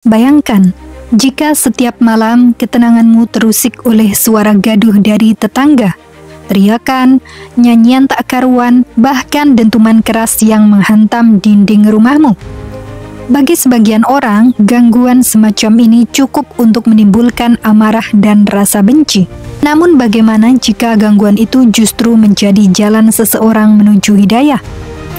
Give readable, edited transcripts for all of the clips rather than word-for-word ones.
Bayangkan, jika setiap malam ketenanganmu terusik oleh suara gaduh dari tetangga, teriakan, nyanyian tak karuan, bahkan dentuman keras yang menghantam dinding rumahmu. Bagi sebagian orang, gangguan semacam ini cukup untuk menimbulkan amarah dan rasa benci. Namun bagaimana jika gangguan itu justru menjadi jalan seseorang menuju hidayah?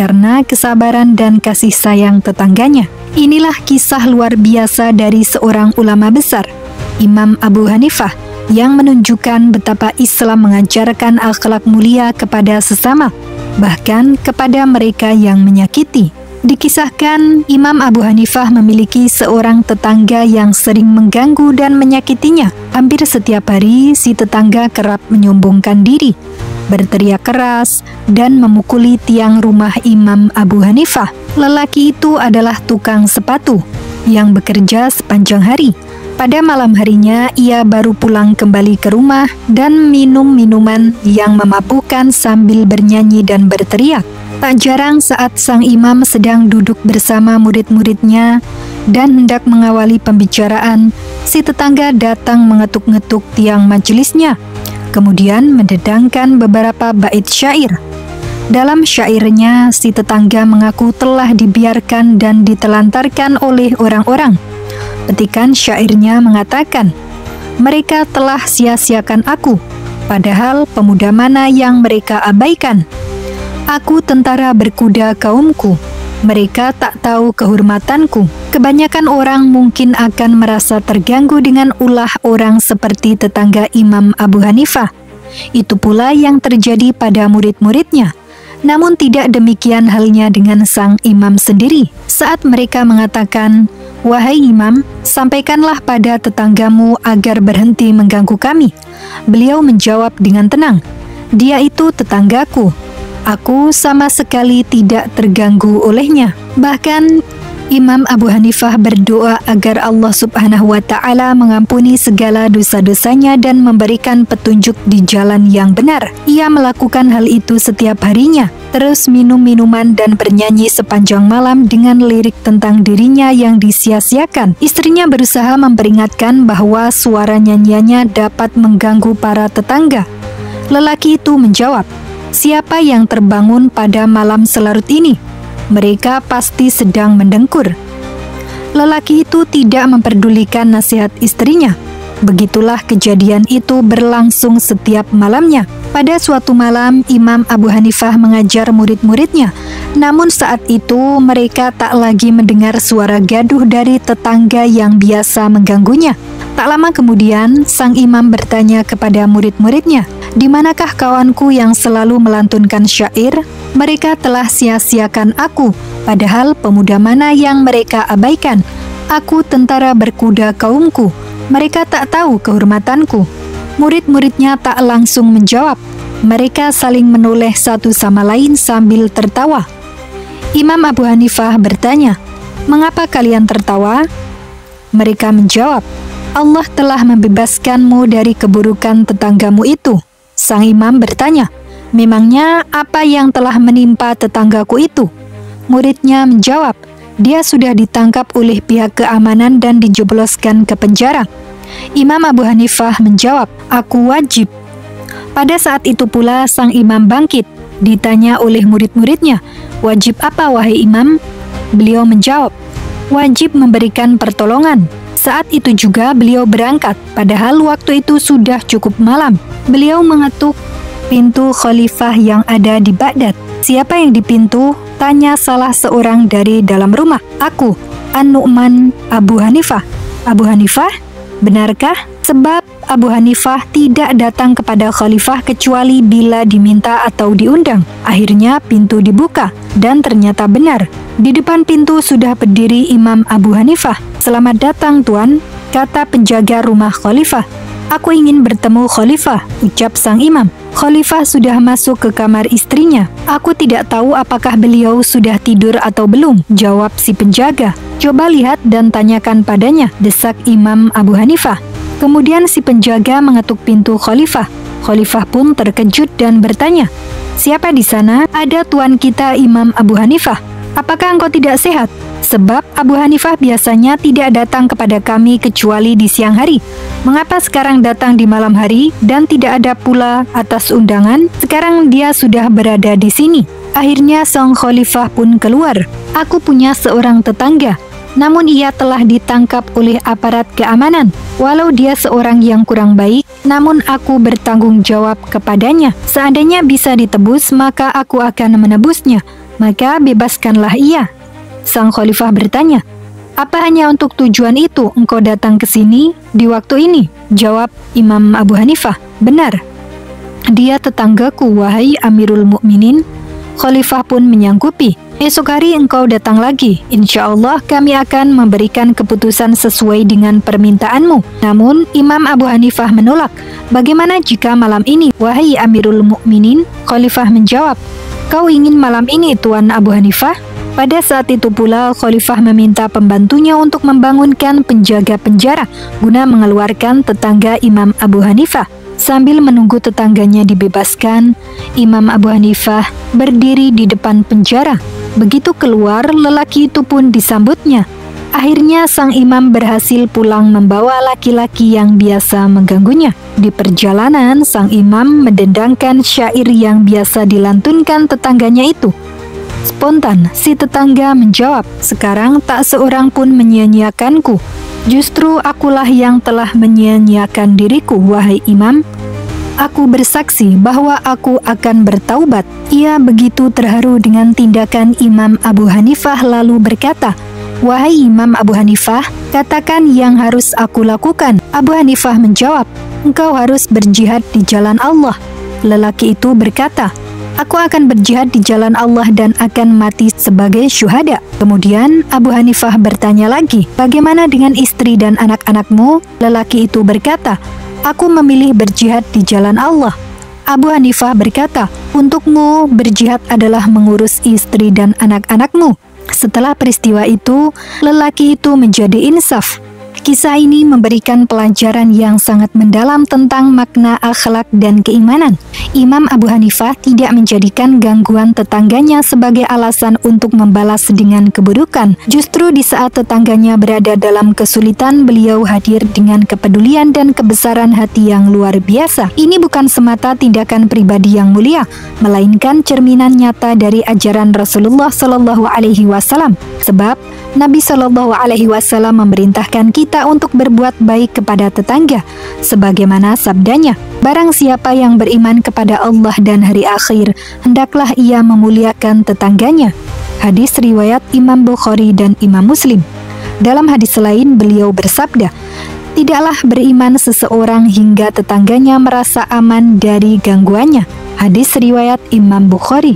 Karena kesabaran dan kasih sayang tetangganya. Inilah kisah luar biasa dari seorang ulama besar, Imam Abu Hanifah, yang menunjukkan betapa Islam mengajarkan akhlak mulia kepada sesama, bahkan kepada mereka yang menyakiti. Dikisahkan, Imam Abu Hanifah memiliki seorang tetangga yang sering mengganggu dan menyakitinya. Hampir setiap hari, si tetangga kerap menyombongkan diri, berteriak keras, dan memukuli tiang rumah Imam Abu Hanifah. Lelaki itu adalah tukang sepatu yang bekerja sepanjang hari. Pada malam harinya, ia baru pulang kembali ke rumah dan minum minuman yang memabukkan sambil bernyanyi dan berteriak. Tak jarang saat sang imam sedang duduk bersama murid-muridnya dan hendak mengawali pembicaraan, si tetangga datang mengetuk-ngetuk tiang majelisnya, kemudian mendedangkan beberapa bait syair. Dalam syairnya, si tetangga mengaku telah dibiarkan dan ditelantarkan oleh orang-orang. Petikan syairnya mengatakan, "Mereka telah sia-siakan aku, padahal pemuda mana yang mereka abaikan? Aku tentara berkuda kaumku, mereka tak tahu kehormatanku." Kebanyakan orang mungkin akan merasa terganggu dengan ulah orang seperti tetangga Imam Abu Hanifah. Itu pula yang terjadi pada murid-muridnya. Namun tidak demikian halnya dengan sang imam sendiri. Saat mereka mengatakan, "Wahai imam, sampaikanlah pada tetanggamu agar berhenti mengganggu kami," beliau menjawab dengan tenang, "Dia itu tetanggaku. Aku sama sekali tidak terganggu olehnya." Bahkan Imam Abu Hanifah berdoa agar Allah Subhanahu wa Ta'ala mengampuni segala dosa-dosanya dan memberikan petunjuk di jalan yang benar. Ia melakukan hal itu setiap harinya, terus minum minuman dan bernyanyi sepanjang malam dengan lirik tentang dirinya yang disia-siakan. Istrinya berusaha memperingatkan bahwa suara nyanyiannya dapat mengganggu para tetangga. Lelaki itu menjawab, "Siapa yang terbangun pada malam selarut ini? Mereka pasti sedang mendengkur." Lelaki itu tidak memperdulikan nasihat istrinya. Begitulah kejadian itu berlangsung setiap malamnya. Pada suatu malam, Imam Abu Hanifah mengajar murid-muridnya. Namun saat itu mereka tak lagi mendengar suara gaduh dari tetangga yang biasa mengganggunya. Tak lama kemudian, sang imam bertanya kepada murid-muridnya, "Di manakah kawanku yang selalu melantunkan syair? Mereka telah sia-siakan aku, padahal pemuda mana yang mereka abaikan? Aku tentara berkuda kaumku, mereka tak tahu kehormatanku." Murid-muridnya tak langsung menjawab. Mereka saling menoleh satu sama lain sambil tertawa. Imam Abu Hanifah bertanya, "Mengapa kalian tertawa?" Mereka menjawab, "Allah telah membebaskanmu dari keburukan tetanggamu itu." Sang imam bertanya, "Memangnya apa yang telah menimpa tetanggaku itu?" Muridnya menjawab, "Dia sudah ditangkap oleh pihak keamanan dan dijebloskan ke penjara." Imam Abu Hanifah menjawab, "Aku wajib." Pada saat itu pula sang imam bangkit. Ditanya oleh murid-muridnya, "Wajib apa wahai imam?" Beliau menjawab, "Wajib memberikan pertolongan." Saat itu juga beliau berangkat, padahal waktu itu sudah cukup malam. Beliau mengetuk pintu khalifah yang ada di Baghdad. "Siapa yang di pintu?" tanya salah seorang dari dalam rumah. "Aku, An-Nu'man Abu Hanifah." "Abu Hanifah? Benarkah?" Sebab Abu Hanifah tidak datang kepada khalifah kecuali bila diminta atau diundang. Akhirnya pintu dibuka, dan ternyata benar. Di depan pintu sudah berdiri Imam Abu Hanifah. "Selamat datang, Tuan," kata penjaga rumah khalifah. "Aku ingin bertemu khalifah," ucap sang imam. Khalifah sudah masuk ke kamar istrinya. "Aku tidak tahu apakah beliau sudah tidur atau belum," jawab si penjaga. "Coba lihat dan tanyakan padanya," desak Imam Abu Hanifah. Kemudian si penjaga mengetuk pintu khalifah. Khalifah pun terkejut dan bertanya, "Siapa di sana?" "Ada tuan kita Imam Abu Hanifah." "Apakah engkau tidak sehat?" Sebab Abu Hanifah biasanya tidak datang kepada kami kecuali di siang hari. Mengapa sekarang datang di malam hari dan tidak ada pula atas undangan? Sekarang dia sudah berada di sini." Akhirnya sang khalifah pun keluar. "Aku punya seorang tetangga, namun ia telah ditangkap oleh aparat keamanan. Walau dia seorang yang kurang baik, namun aku bertanggung jawab kepadanya. Seandainya bisa ditebus, maka aku akan menebusnya. Maka bebaskanlah ia." Sang khalifah bertanya, "Apa hanya untuk tujuan itu engkau datang ke sini di waktu ini?" Jawab Imam Abu Hanifah, "Benar. Dia tetanggaku, wahai Amirul Mukminin." Khalifah pun menyanggupi, "Esok hari engkau datang lagi. Insya Allah kami akan memberikan keputusan sesuai dengan permintaanmu." Namun Imam Abu Hanifah menolak. "Bagaimana jika malam ini, wahai Amirul Mukminin?" Khalifah menjawab, "Kau ingin malam ini, Tuan Abu Hanifah?" Pada saat itu pula Khalifah meminta pembantunya untuk membangunkan penjaga penjara guna mengeluarkan tetangga Imam Abu Hanifah. Sambil menunggu tetangganya dibebaskan, Imam Abu Hanifah berdiri di depan penjara. Begitu keluar, lelaki itu pun disambutnya. Akhirnya sang imam berhasil pulang membawa laki-laki yang biasa mengganggunya. Di perjalanan, sang imam mendendangkan syair yang biasa dilantunkan tetangganya itu. Spontan, si tetangga menjawab, "Sekarang tak seorang pun menyia-nyiakanku. Justru akulah yang telah menyia-nyiakan diriku, wahai imam. Aku bersaksi bahwa aku akan bertaubat." Ia begitu terharu dengan tindakan Imam Abu Hanifah lalu berkata, "Wahai Imam Abu Hanifah, katakan yang harus aku lakukan." Abu Hanifah menjawab, "Engkau harus berjihad di jalan Allah." Lelaki itu berkata, "Aku akan berjihad di jalan Allah dan akan mati sebagai syuhada." Kemudian Abu Hanifah bertanya lagi, "Bagaimana dengan istri dan anak-anakmu?" Lelaki itu berkata, "Aku memilih berjihad di jalan Allah." Abu Hanifah berkata, "Untukmu berjihad adalah mengurus istri dan anak-anakmu." Setelah peristiwa itu, lelaki itu menjadi insaf. Kisah ini memberikan pelajaran yang sangat mendalam tentang makna akhlak dan keimanan. Imam Abu Hanifah tidak menjadikan gangguan tetangganya sebagai alasan untuk membalas dengan keburukan. Justru di saat tetangganya berada dalam kesulitan, beliau hadir dengan kepedulian dan kebesaran hati yang luar biasa. Ini bukan semata tindakan pribadi yang mulia, melainkan cerminan nyata dari ajaran Rasulullah Shallallahu Alaihi Wasallam. Sebab Nabi Shallallahu Alaihi Wasallam memerintahkan kita untuk berbuat baik kepada tetangga, sebagaimana sabdanya, "Barang siapa yang beriman kepada Allah dan hari akhir, hendaklah ia memuliakan tetangganya." Hadis riwayat Imam Bukhari dan Imam Muslim. Dalam hadis lain beliau bersabda, "Tidaklah beriman seseorang hingga tetangganya merasa aman dari gangguannya." Hadis riwayat Imam Bukhari.